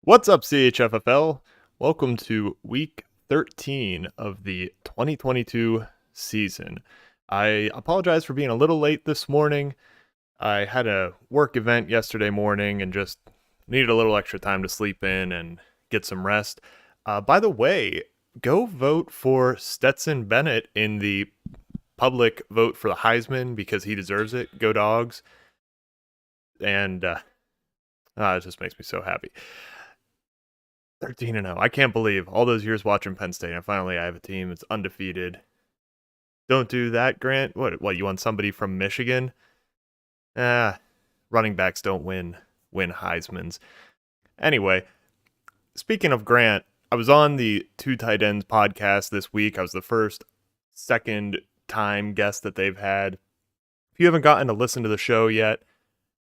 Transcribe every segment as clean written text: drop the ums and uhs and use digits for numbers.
What's up, CHFFL? Welcome to week 13 of the 2022 season. I apologize for being a little late this morning. I had a work event yesterday morning and just needed a little extra time to sleep in and get some rest. By the way, go vote for Stetson Bennett in the public vote for the Heisman because he deserves it. Go Dogs. And it just makes me so happy. 13-0. I can't believe all those years watching Penn State, and finally I have a team that's undefeated. Don't do that, Grant. What you want somebody from Michigan? Running backs don't win Heismans. Anyway, speaking of Grant, I was on the Two Tight Ends podcast this week. I was the second time guest that they've had. If you haven't gotten to listen to the show yet,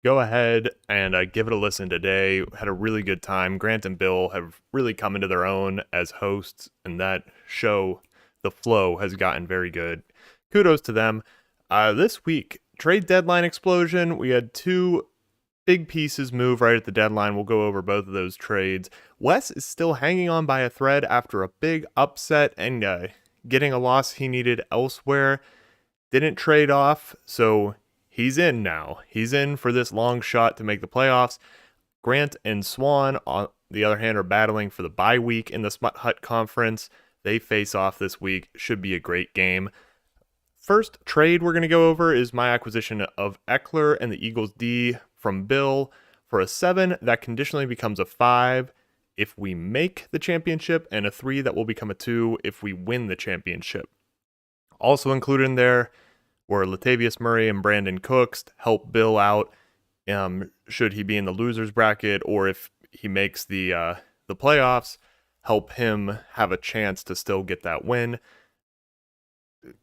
go ahead and give it a listen today. Had a really good time. Grant and Bill have really come into their own as hosts, and that show, the flow, has gotten very good. Kudos to them. This week, trade deadline explosion. We had two big pieces move right at the deadline. We'll go over both of those trades. Wes is still hanging on by a thread after a big upset and getting a loss he needed elsewhere. Didn't trade off, so he's in now. He's in for this long shot to make the playoffs. Grant and Swan, on the other hand, are battling for the bye week in the Smut Hut Conference. They face off this week. Should be a great game. First trade we're going to go over is my acquisition of Eckler and the Eagles D from Bill for a 7 that conditionally becomes a 5 if we make the championship, and a 3 that will become a 2 if we win the championship. Also included in there were Latavius Murray and Brandon Cooks to help Bill out should he be in the losers bracket, or if he makes the playoffs, help him have a chance to still get that win.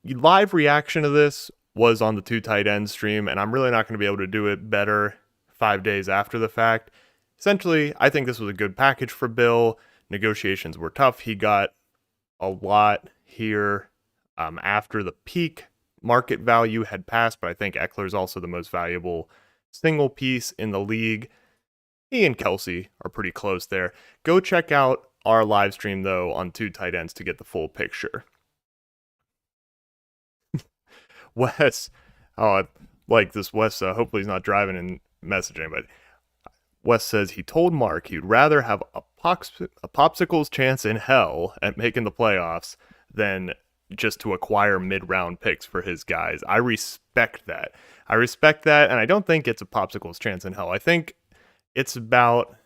Live reaction to this was on the Two Tight Ends stream, and I'm really not going to be able to do it better 5 days after the fact. Essentially, I think this was a good package for Bill. Negotiations were tough. He got a lot here after the peak market value had passed, but I think Eckler is also the most valuable single piece in the league. He and Kelsey are pretty close there. Go check out our live stream, though, on Two Tight Ends to get the full picture. Wes, I like this. Wes, hopefully he's not driving and messaging, but Wes says he told Mark he'd rather have a popsicle's chance in hell at making the playoffs than just to acquire mid-round picks for his guys. I respect that. And I don't think it's a popsicle's chance in hell. I think it's about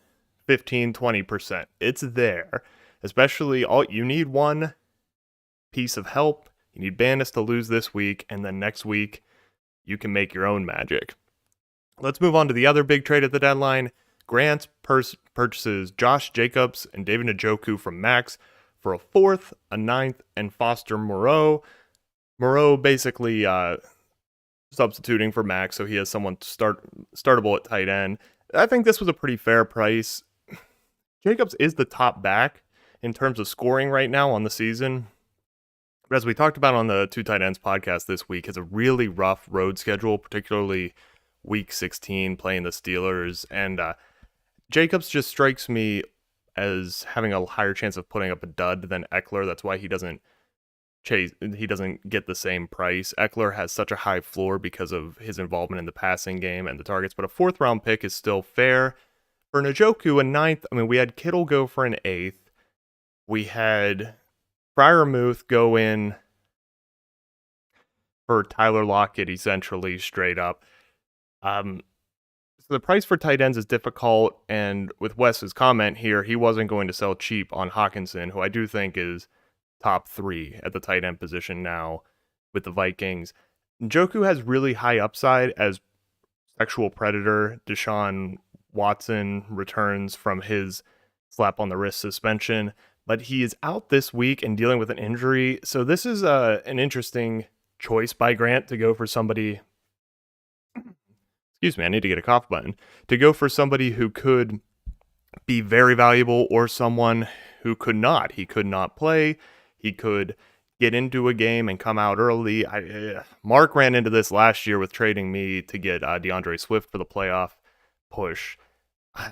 15-20%. It's there. Especially, you need one piece of help. You need Bandis to lose this week, and then next week you can make your own magic. Let's move on to the other big trade at the deadline. Grant purchases Josh Jacobs and David Njoku from Max for a 4th, a 9th, and Foster Moreau. Moreau basically substituting for Max, so he has someone startable at tight end. I think this was a pretty fair price. Jacobs is the top back in terms of scoring right now on the season. But as we talked about on the Two Tight Ends podcast this week, has a really rough road schedule, particularly week 16 playing the Steelers. And Jacobs just strikes me as having a higher chance of putting up a dud than Eckler. That's why he doesn't get the same price. Eckler has such a high floor because of his involvement in the passing game and the targets, but a 4th round pick is still fair. For Njoku, a 9th, we had Kittle go for an 8th. We had Freiermuth go in for Tyler Lockett, essentially, straight up. So the price for tight ends is difficult, and with Wes's comment here, he wasn't going to sell cheap on Hawkinson, who I do think is top 3 at the tight end position now with the Vikings. Njoku has really high upside as sexual predator. Deshaun Watson returns from his slap on the wrist suspension, but he is out this week and dealing with an injury. So this is an interesting choice by Grant to go for somebody. Excuse me, I need to get a cough button. To go for somebody who could be very valuable or someone who could not. He could not play. He could get into a game and come out early. Mark ran into this last year with trading me to get DeAndre Swift for the playoff push.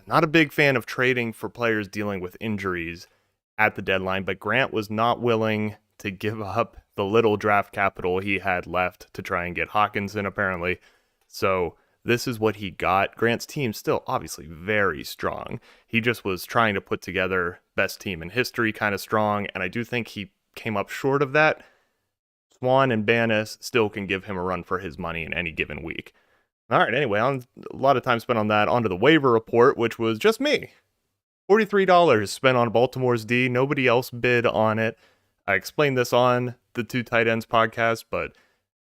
not a big fan of trading for players dealing with injuries at the deadline, but Grant was not willing to give up the little draft capital he had left to try and get Hawkinson, apparently. So this is what he got. Grant's team still obviously very strong. He just was trying to put together best team in history kind of strong, and I do think he came up short of that. Swan and Banis still can give him a run for his money in any given week. All right, anyway, a lot of time spent on that. Onto the waiver report, which was just me. $43 spent on Baltimore's D. Nobody else bid on it. I explained this on the Two Tight Ends podcast, but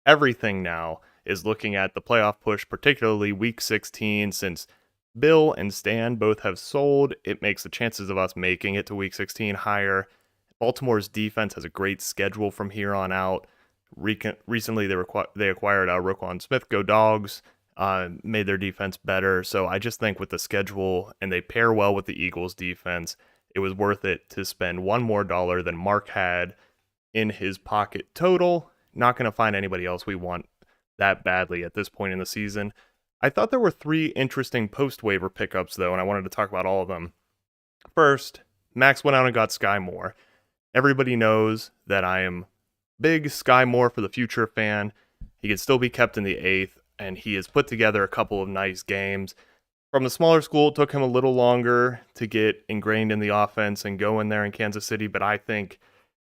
everything now is looking at the playoff push, particularly week 16, since Bill and Stan both have sold. It makes the chances of us making it to week 16 higher. Baltimore's defense has a great schedule from here on out. Recently, they acquired Roquan Smith. Go Dogs. Made their defense better. So I just think with the schedule, and they pair well with the Eagles defense, it was worth it to spend one more dollar than Mark had in his pocket total. Not going to find anybody else we want that badly at this point in the season. I thought there were 3 interesting post-waiver pickups, though, and I wanted to talk about all of them. First, Max went out and got Sky Moore. Everybody knows that I am big Sky Moore for the future fan. He can still be kept in the 8th, and he has put together a couple of nice games. From the smaller school, it took him a little longer to get ingrained in the offense and go in there in Kansas City, but I think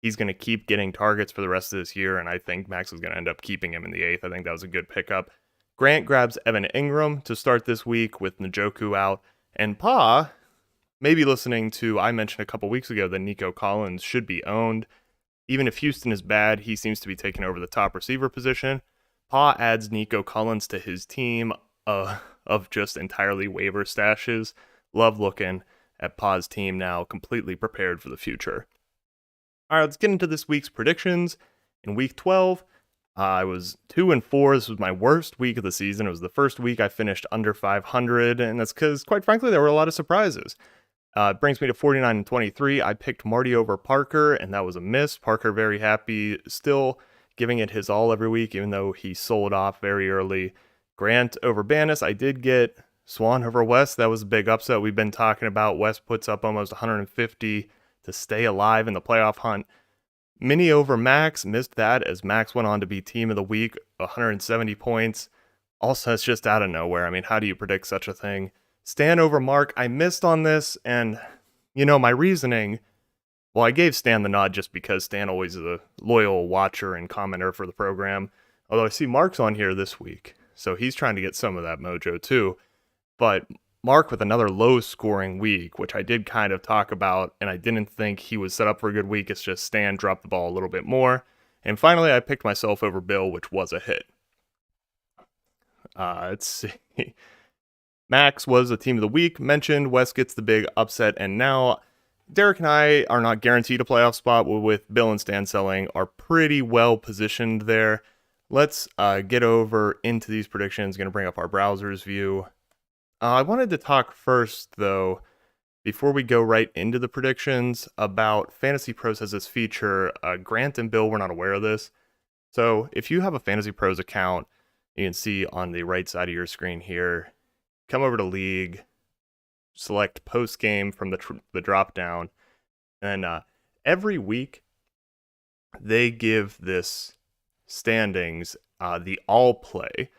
he's going to keep getting targets for the rest of this year, and I think Max is going to end up keeping him in the 8th. I think that was a good pickup. Grant grabs Evan Ingram to start this week with Njoku out, and Pa may be listening to, I mentioned a couple weeks ago that Nico Collins should be owned. Even if Houston is bad, he seems to be taking over the top receiver position. Pa adds Nico Collins to his team of just entirely waiver stashes. Love looking at Pa's team now, completely prepared for the future. All right, let's get into this week's predictions. In week 12, I was 2-4. This was my worst week of the season. It was the first week I finished under 500, and that's because, quite frankly, there were a lot of surprises. It brings me to 49-23. I picked Marty over Parker, and that was a miss. Parker very happy, still giving it his all every week, even though he sold off very early. Grant over Banis. I did get Swan over West. That was a big upset we've been talking about. West puts up almost 150 to stay alive in the playoff hunt. Mini over Max. Missed that as Max went on to be team of the week, 170 points. Also, it's just out of nowhere. I mean, how do you predict such a thing? Stan over Mark. I missed on this, and, my reasoning, well, I gave Stan the nod just because Stan always is a loyal watcher and commenter for the program. Although I see Mark's on here this week, so he's trying to get some of that mojo too. But Mark with another low-scoring week, which I did kind of talk about, and I didn't think he was set up for a good week. It's just Stan dropped the ball a little bit more. And finally, I picked myself over Bill, which was a hit. Let's see. Max was a team of the week, mentioned. West gets the big upset, and now Derek and I are not guaranteed a playoff spot, but with Bill and Stan selling, are pretty well positioned there. Let's get over into these predictions. Going to bring up our browser's view. I wanted to talk first, though, before we go right into the predictions, about Fantasy Pros has this feature. Grant and Bill were not aware of this. So if you have a Fantasy Pros account, you can see on the right side of your screen here, come over to League, select Post Game from the drop down, and every week they give this standings the all play,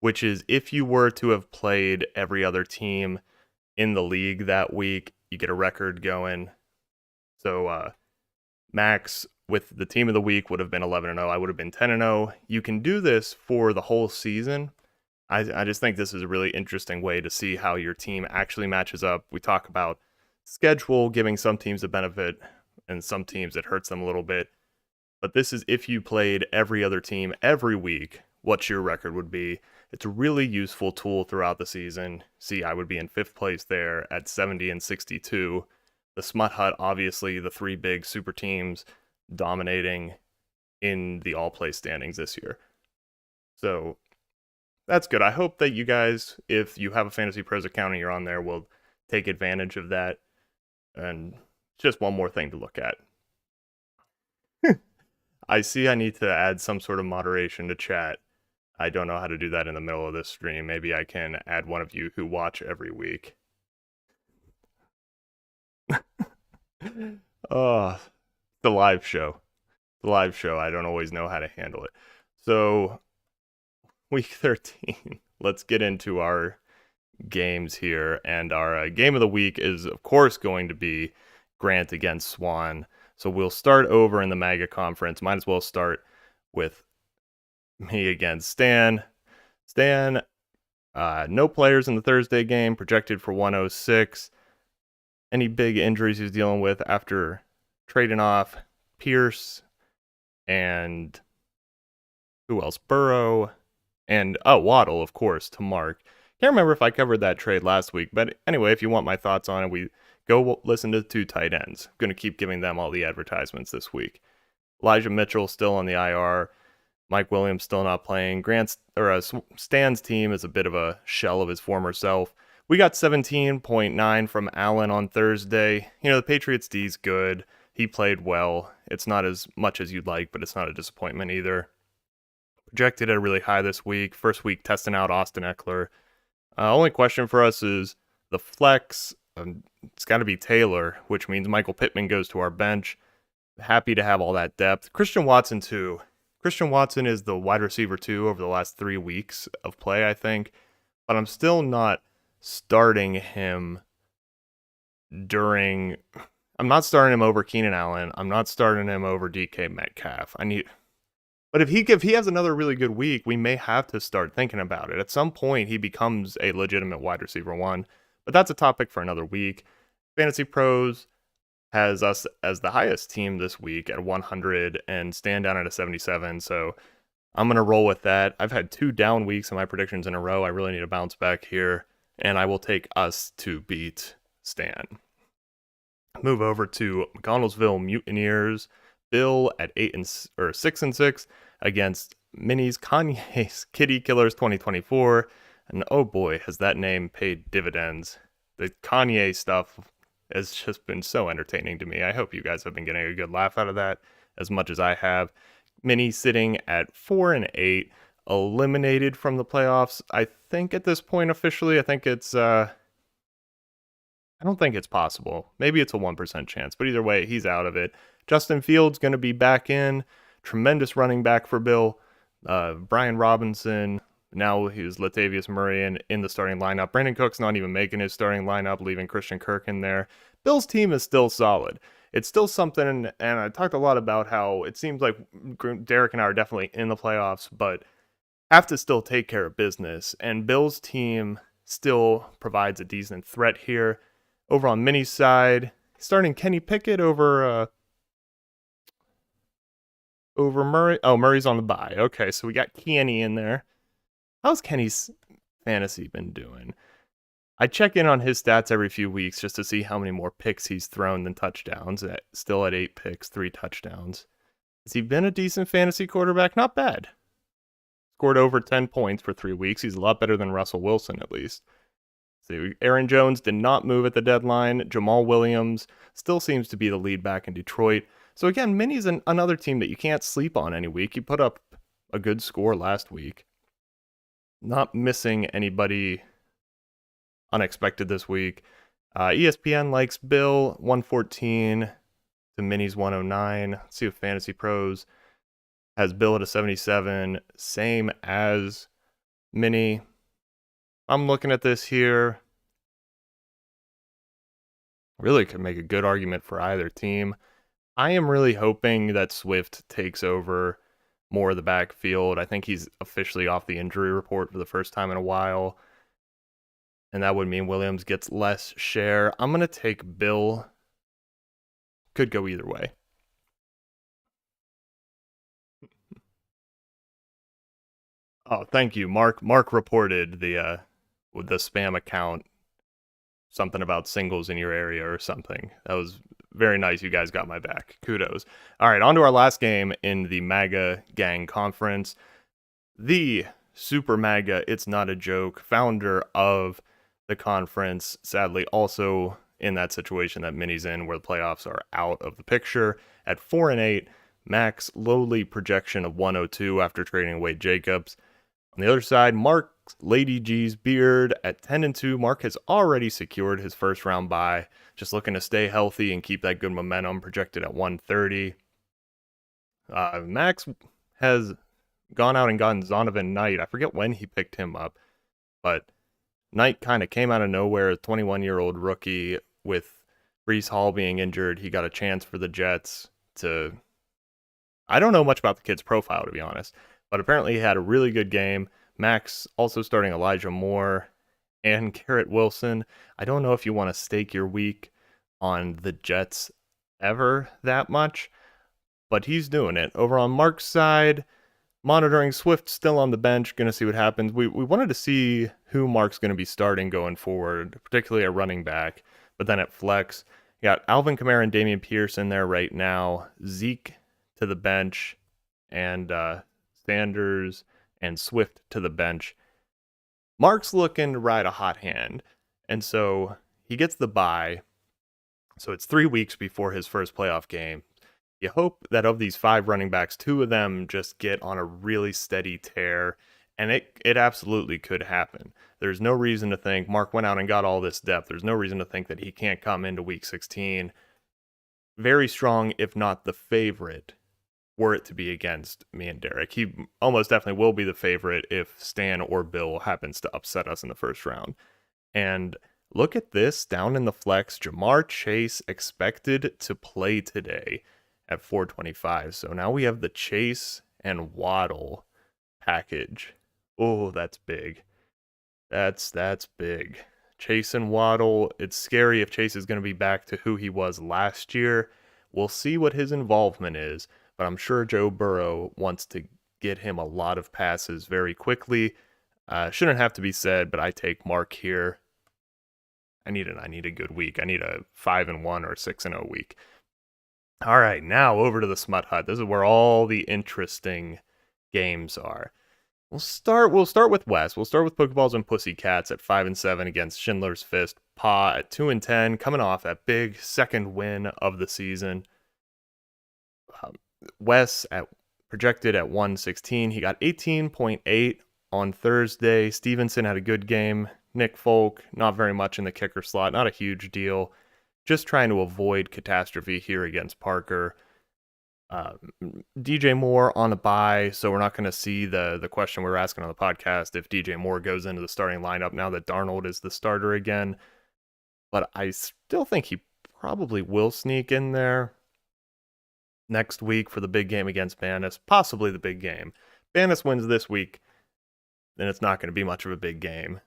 which is if you were to have played every other team in the league that week, you get a record going. So Max with the team of the week would have been 11-0. I would have been 10-0. You can do this for the whole season. I just think this is a really interesting way to see how your team actually matches up. We talk about schedule giving some teams a benefit and some teams it hurts them a little bit. But this is if you played every other team every week, what your record would be. It's a really useful tool throughout the season. See, I would be in 5th place there at 70-62. The Smut Hut, obviously, the 3 big super teams dominating in the all-play standings this year. So that's good. I hope that you guys, if you have a Fantasy Pros account and you're on there, will take advantage of that. And just one more thing to look at. I see I need to add some sort of moderation to chat. I don't know how to do that in the middle of this stream. Maybe I can add one of you who watch every week. Oh, the live show. The live show. I don't always know how to handle it. So, week 13. Let's get into our games here. And our game of the week is, of course, going to be Grant against Swan. So, we'll start over in the MAGA conference. Might as well start with me against Stan. Stan, no players in the Thursday game, projected for 106. Any big injuries he's dealing with after trading off Pierce and who else? Burrow and Waddle, of course, to Mark. Can't remember if I covered that trade last week, but anyway, if you want my thoughts on it, we go listen to the 2 tight ends. I'm going to keep giving them all the advertisements this week. Elijah Mitchell still on the IR. Mike Williams still not playing. Stan's team is a bit of a shell of his former self. We got 17.9 from Allen on Thursday. The Patriots D's good. He played well. It's not as much as you'd like, but it's not a disappointment either. Projected at really high this week. First week testing out Austin Eckler. Only question for us is the flex. It's got to be Taylor, which means Michael Pittman goes to our bench. Happy to have all that depth. Christian Watson too. Christian Watson is the wide receiver 2 over the last 3 weeks of play, I think. But I'm still not starting him I'm not starting him over Keenan Allen. I'm not starting him over DK Metcalf. But if he has another really good week, we may have to start thinking about it. At some point, he becomes a legitimate wide receiver 1. But that's a topic for another week. Fantasy Pros has us as the highest team this week at 100 and stand down at a 77. So I'm going to roll with that. I've had 2 down weeks in my predictions in a row. I really need to bounce back here. And I will take us to beat Stan. Move over to McConnellsville Mutineers. Bill at 6-6 against Minnie's Kanye's Kitty Killers 2024. And oh boy, has that name paid dividends. The Kanye stuff has just been so entertaining to me. I hope you guys have been getting a good laugh out of that as much as I have. Minnie sitting at 4-8, eliminated from the playoffs. I think at this point officially, I don't think it's possible. Maybe it's a 1% chance, but either way, he's out of it. Justin Fields going to be back in. Tremendous running back for Bill. Brian Robinson. Now he's Latavius Murray in the starting lineup. Brandon Cook's not even making his starting lineup, leaving Christian Kirk in there. Bill's team is still solid. It's still something, and I talked a lot about how it seems like Derek and I are definitely in the playoffs, but have to still take care of business. And Bill's team still provides a decent threat here. Over on Minnie's side, starting Kenny Pickett over Murray. Oh, Murray's on the bye. Okay, so we got Kenny in there. How's Kenny's fantasy been doing? I check in on his stats every few weeks just to see how many more picks he's thrown than touchdowns. Still at 8 picks, 3 touchdowns. Has he been a decent fantasy quarterback? Not bad. Scored over 10 points for 3 weeks. He's a lot better than Russell Wilson, at least. See, Aaron Jones did not move at the deadline. Jamal Williams still seems to be the lead back in Detroit. So again, Minnie's another team that you can't sleep on any week. He put up a good score last week. Not missing anybody unexpected this week. ESPN likes Bill, 114 to Minnie's 109. Let's see if Fantasy Pros has Bill at a 77, same as Minnie. I'm looking at this here. Really could make a good argument for either team. I am really hoping that Swift takes over more of the backfield. I think he's officially off the injury report for the first time in a while. And that would mean Williams gets less share. I'm going to take Bill. Could go either way. Oh, thank you. Mark reported the spam account, something about singles in your area or something. That was very nice. You guys got my back. Kudos. All right, on to our last game in the MAGA Gang Conference. The Super MAGA, it's not a joke, founder of the conference, sadly also in that situation that Minnie's in where the playoffs are out of the picture. At 4-8, max lowly projection of 102 after trading away Jacobs. On the other side, Mark Lady G's Beard at 10-2. Mark has already secured his first round bye. Just looking to stay healthy and keep that good momentum, projected at 130. Max has gone out and gotten Zonovan Knight. I forget when he picked him up, but Knight kind of came out of nowhere. A 21-year-old rookie with Breece Hall being injured. He got a chance for the Jets to... I don't know much about the kid's profile, to be honest, but apparently he had a really good game. Max also starting Elijah Moore and Garrett Wilson. I don't know if you want to stake your week on the Jets ever that much, but he's doing it. Over on Mark's side, monitoring Swift still on the bench, going to see what happens. We wanted to see who Mark's going to be starting going forward, particularly at running back, but then at flex, you got Alvin Kamara and Dameon Pierce in there right now, Zeke to the bench, and Sanders and Swift to the bench. Mark's looking to ride a hot hand, and so he gets the bye. So it's 3 weeks before his first playoff game. You hope that of these 5 running backs, 2 of them just get on a really steady tear, and it absolutely could happen. There's no reason to think Mark went out and got all this depth. There's no reason to think that he can't come into week 16 very strong, if not the favorite, were it to be against me and Derek. He almost definitely will be the favorite if Stan or Bill happens to upset us in the first round. And look at this down in the flex. Jamar Chase expected to play today at 425. So now we have the Chase and Waddle package. Oh, that's big. That's big. Chase and Waddle. It's scary if Chase is going to be back to who he was last year. We'll see what his involvement is, but I'm sure Joe Burrow wants to get him a lot of passes very quickly. Shouldn't have to be said, but I take Mark here. I need a good week. I need a 5-1 or 6-0 week. All right, now over to the Smut Hut. This is where all the interesting games are. We'll start with Wes. We'll start with Pokeballs and Pussycats at 5-7 against Schindler's Fist. Pa at 2-10, coming off that big second win of the season. Wes projected at 116. He got 18.8 on Thursday. Stevenson had a good game. Nick Folk, not very much in the kicker slot. Not a huge deal. Just trying to avoid catastrophe here against Parker. DJ Moore on a bye, so we're not going to see the question we were asking on the podcast if DJ Moore goes into the starting lineup now that Darnold is the starter again. But I still think he probably will sneak in there next week for the big game against Banis, possibly the big game. Banis wins this week, then it's not going to be much of a big game.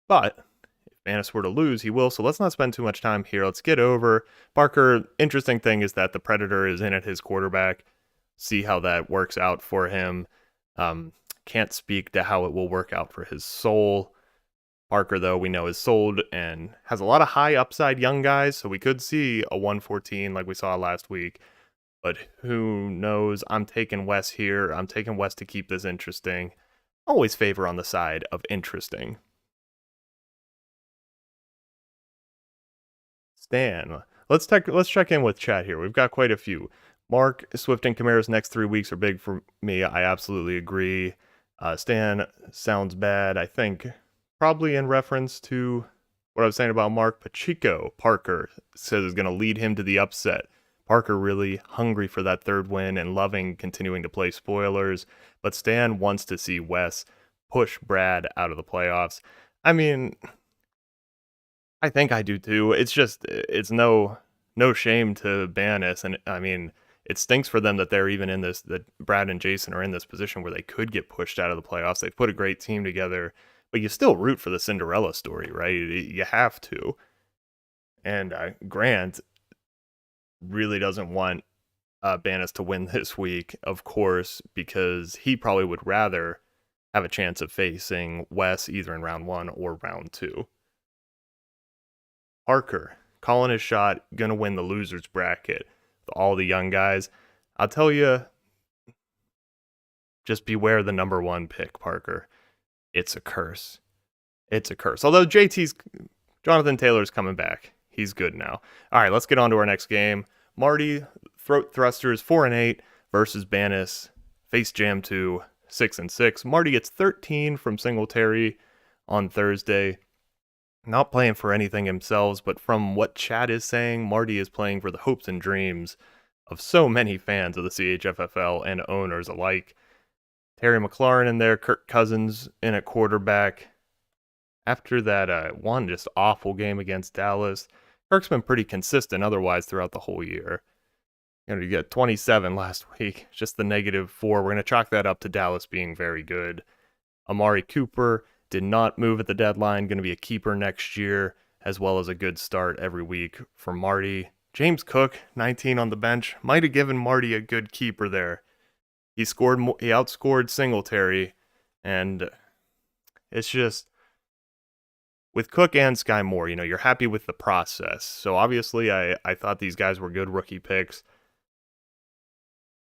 But if Banis were to lose, he will, so let's not spend too much time here. Let's get over Parker. Interesting thing is that the Predator is in at his quarterback. See how that works out for him. Can't speak to how it will work out for his soul. Parker, though, we know is sold and has a lot of high upside young guys, so we could see a 114 like we saw last week. But who knows? I'm taking Wes here. I'm taking Wes to keep this interesting. Always favor on the side of interesting. Stan, let's check in with chat here. We've got quite a few. Mark, Swift, and Kamara's next 3 weeks are big for me. I absolutely agree. Stan sounds bad. I think probably in reference to what I was saying about Mark. Pacheco, Parker says is going to lead him to the upset. Parker really hungry for that third win and loving continuing to play spoilers. But Stan wants to see Wes push Brad out of the playoffs. I mean, I think I do too. It's no shame to Banis, and I mean, it stinks for them that they're even in this, that Brad and Jason are in this position where they could get pushed out of the playoffs. They've put a great team together, but you still root for the Cinderella story, right? You have to. And Grant really doesn't want Banis to win this week, of course, because he probably would rather have a chance of facing Wes either in round 1 or round 2. Parker, calling his shot, gonna win the losers bracket. All the young guys. I'll tell you, just beware the number 1 pick, Parker. It's a curse. It's a curse. Although Jonathan Taylor's coming back. He's good now. All right, let's get on to our next game. Marty, Throat Thrusters, 4-8 versus Banis. Face Jam 2, 6-6. Marty gets 13 from Singletary on Thursday. Not playing for anything himself, but from what Chad is saying, Marty is playing for the hopes and dreams of so many fans of the CHFFL and owners alike. Terry McLaurin in there, Kirk Cousins in at quarterback. After that one just awful game against Dallas, Kirk's been pretty consistent otherwise throughout the whole year. You get 27 last week, just the -4. We're going to chalk that up to Dallas being very good. Amari Cooper did not move at the deadline, going to be a keeper next year, as well as a good start every week for Marty. James Cook, 19 on the bench, might have given Marty a good keeper there. He outscored Singletary, and it's just, with Cook and Sky Moore, you're happy with the process. So obviously I thought these guys were good rookie picks.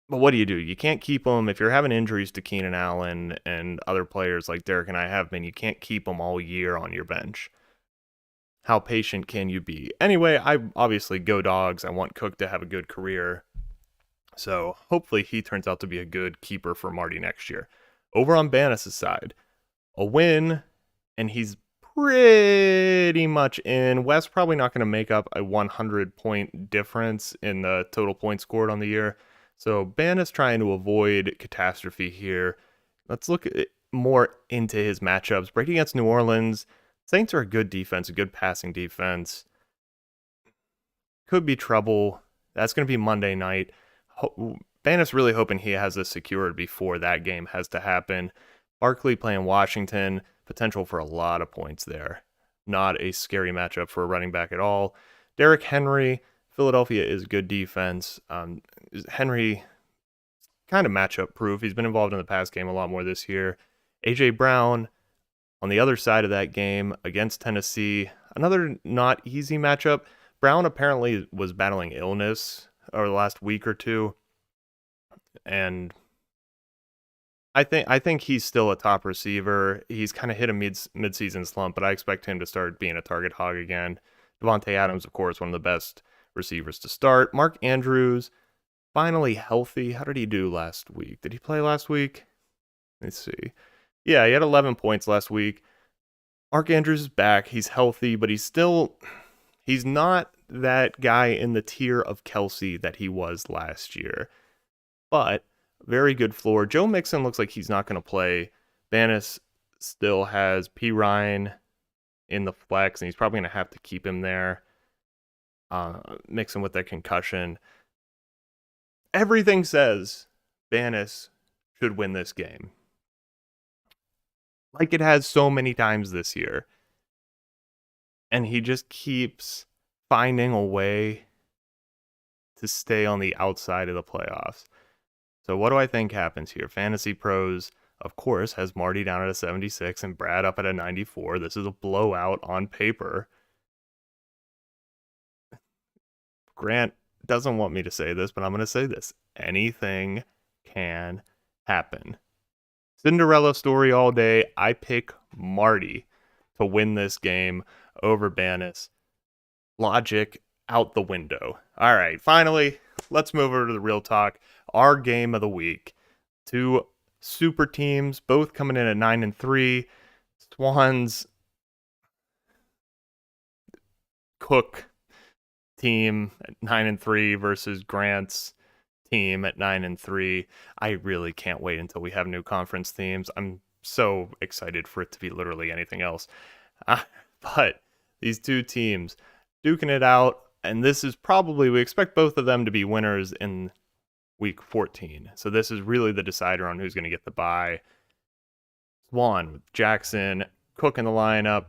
But what do? You can't keep them. If you're having injuries to Keenan Allen and other players like Derek and I have been, you can't keep them all year on your bench. How patient can you be? Anyway, I obviously go Dogs. I want Cook to have a good career. So hopefully he turns out to be a good keeper for Marty next year. Over on Banis' side, a win, and he's pretty much in. Wes probably not going to make up a 100-point difference in the total points scored on the year. So Banis trying to avoid catastrophe here. Let's look more into his matchups. Brady against New Orleans. Saints are a good defense, a good passing defense. Could be trouble. That's going to be Monday night. Banis really hoping he has this secured before that game has to happen. Barkley playing Washington. Potential for a lot of points there. Not a scary matchup for a running back at all. Derrick Henry. Philadelphia is good defense. Henry, kind of matchup proof. He's been involved in the pass game a lot more this year. A.J. Brown on the other side of that game against Tennessee. Another not easy matchup. Brown apparently was battling illness over the last week or two. And I think he's still a top receiver. He's kind of hit a mid-season slump, but I expect him to start being a target hog again. Devontae Adams, of course, one of the best receivers to start. Mark Andrews, finally healthy. How did he do last week? Did he play last week? Let's see. Yeah, he had 11 points last week. Mark Andrews is back. He's healthy, but he's not that guy in the tier of Kelsey that he was last year. But very good floor. Joe Mixon looks like he's not going to play. Banis still has P. Ryan in the flex, and he's probably going to have to keep him there. Mixing with that concussion. Everything says Banis should win this game. Like it has so many times this year. And he just keeps finding a way to stay on the outside of the playoffs. So what do I think happens here? Fantasy Pros, of course, has Marty down at a 76 and Brad up at a 94. This is a blowout on paper. Grant doesn't want me to say this, but I'm going to say this. Anything can happen. Cinderella story all day. I pick Marty to win this game over Banis. Logic out the window. All right, finally, let's move over to the real talk. Our game of the week. Two super teams, both coming in at 9-3. Swan's Cook team at 9-3 versus Grant's team at 9-3. I really can't wait until we have new conference themes. I'm so excited for it to be literally anything else. But these two teams duking it out, and this is probably, we expect both of them to be winners in week 14. So this is really the decider on who's going to get the bye. Swan with Jackson, Cook in the lineup.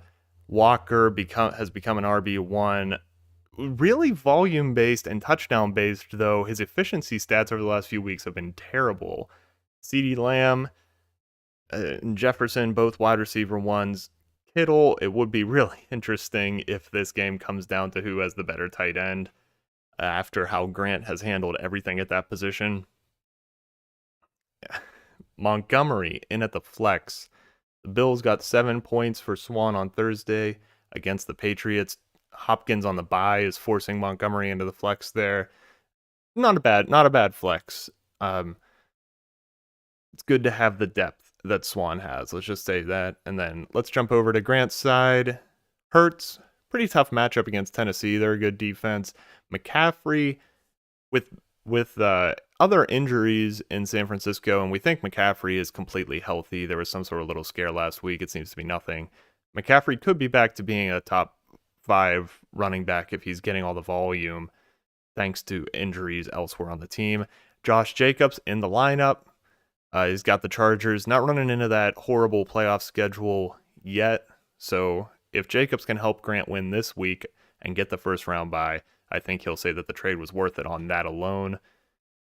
Walker has become an RB1. Really volume-based and touchdown-based, though. His efficiency stats over the last few weeks have been terrible. CeeDee Lamb and Jefferson, both wide receiver ones. Kittle, it would be really interesting if this game comes down to who has the better tight end after how Grant has handled everything at that position. Montgomery in at the flex. The Bills got 7 points for Swan on Thursday against the Patriots. Hopkins on the bye is forcing Montgomery into the flex there. Not a bad flex. it's good to have the depth that Swan has. Let's just say that. And then let's jump over to Grant's side. Hurts, pretty tough matchup against Tennessee. They're a good defense. McCaffrey, with other injuries in San Francisco, and we think McCaffrey is completely healthy. There was some sort of little scare last week. It seems to be nothing. McCaffrey could be back to being a top 5 running back if he's getting all the volume, thanks to injuries elsewhere on the team. Josh Jacobs in the lineup. He's got the Chargers, not running into that horrible playoff schedule yet. So if Jacobs can help Grant win this week and get the first round bye, I think he'll say that the trade was worth it on that alone.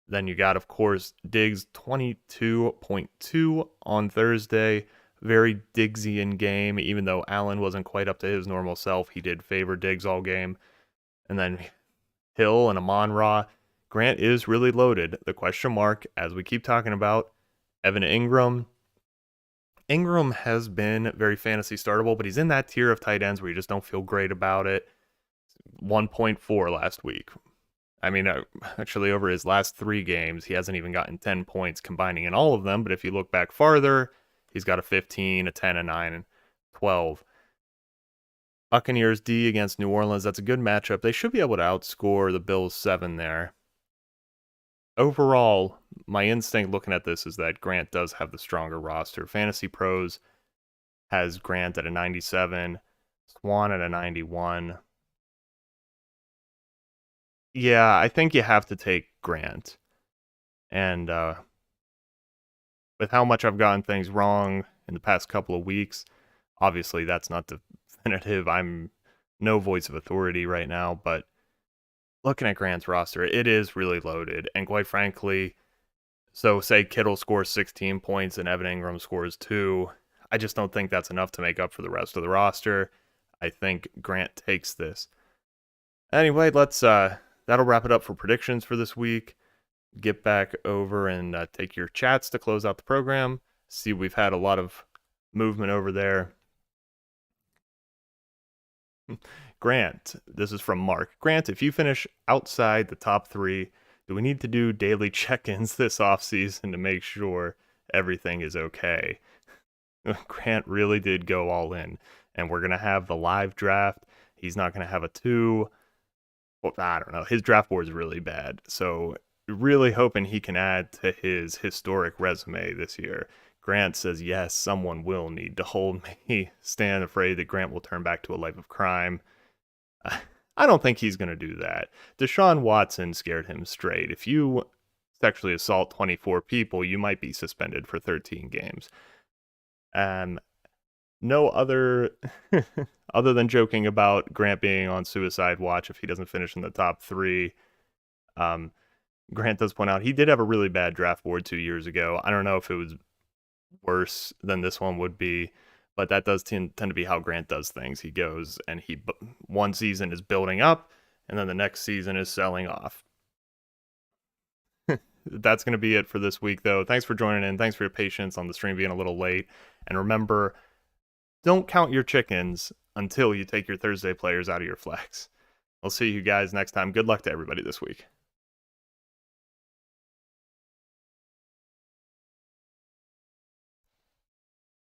Then you got, of course, Diggs 22.2 on Thursday. Very Diggsian game, even though Allen wasn't quite up to his normal self. He did favor Diggs all game. And then Hill and Amon-Ra. Grant is really loaded. The question mark, as we keep talking about, Evan Ingram. Ingram has been very fantasy startable, but he's in that tier of tight ends where you just don't feel great about it. 1.4 last week. I mean, actually, over his last 3 games, he hasn't even gotten 10 points combining in all of them. But if you look back farther, he's got a 15, a 10, a 9, and 12. Buccaneers D against New Orleans. That's a good matchup. They should be able to outscore the Bills 7 there. Overall, my instinct looking at this is that Grant does have the stronger roster. Fantasy Pros has Grant at a 97, Swan at a 91. Yeah, I think you have to take Grant. And with how much I've gotten things wrong in the past couple of weeks, obviously that's not definitive. I'm no voice of authority right now, but looking at Grant's roster, it is really loaded. And quite frankly, so say Kittle scores 16 points and Evan Ingram scores 2. I just don't think that's enough to make up for the rest of the roster. I think Grant takes this. Anyway, that'll wrap it up for predictions for this week. Get back over and take your chats to close out the program. See, we've had a lot of movement over there. Grant, this is from Mark. Grant, if you finish outside the top 3, do we need to do daily check-ins this offseason to make sure everything is okay? Grant really did go all in, and we're going to have the live draft. He's not going to have a 2. Well, I don't know. His draft board is really bad, so really hoping he can add to his historic resume this year. Grant says, yes, someone will need to hold me. Stan afraid that Grant will turn back to a life of crime. I don't think he's going to do that. Deshaun Watson scared him straight. If you sexually assault 24 people, you might be suspended for 13 games. No other other than joking about Grant being on suicide watch if he doesn't finish in the top 3. Grant does point out he did have a really bad draft board 2 years ago. I don't know if it was worse than this one would be, but that does tend to be how Grant does things. He goes and one season is building up, and then the next season is selling off. That's going to be it for this week, though. Thanks for joining in. Thanks for your patience on the stream being a little late. And remember, don't count your chickens until you take your Thursday players out of your flex. I'll see you guys next time. Good luck to everybody this week.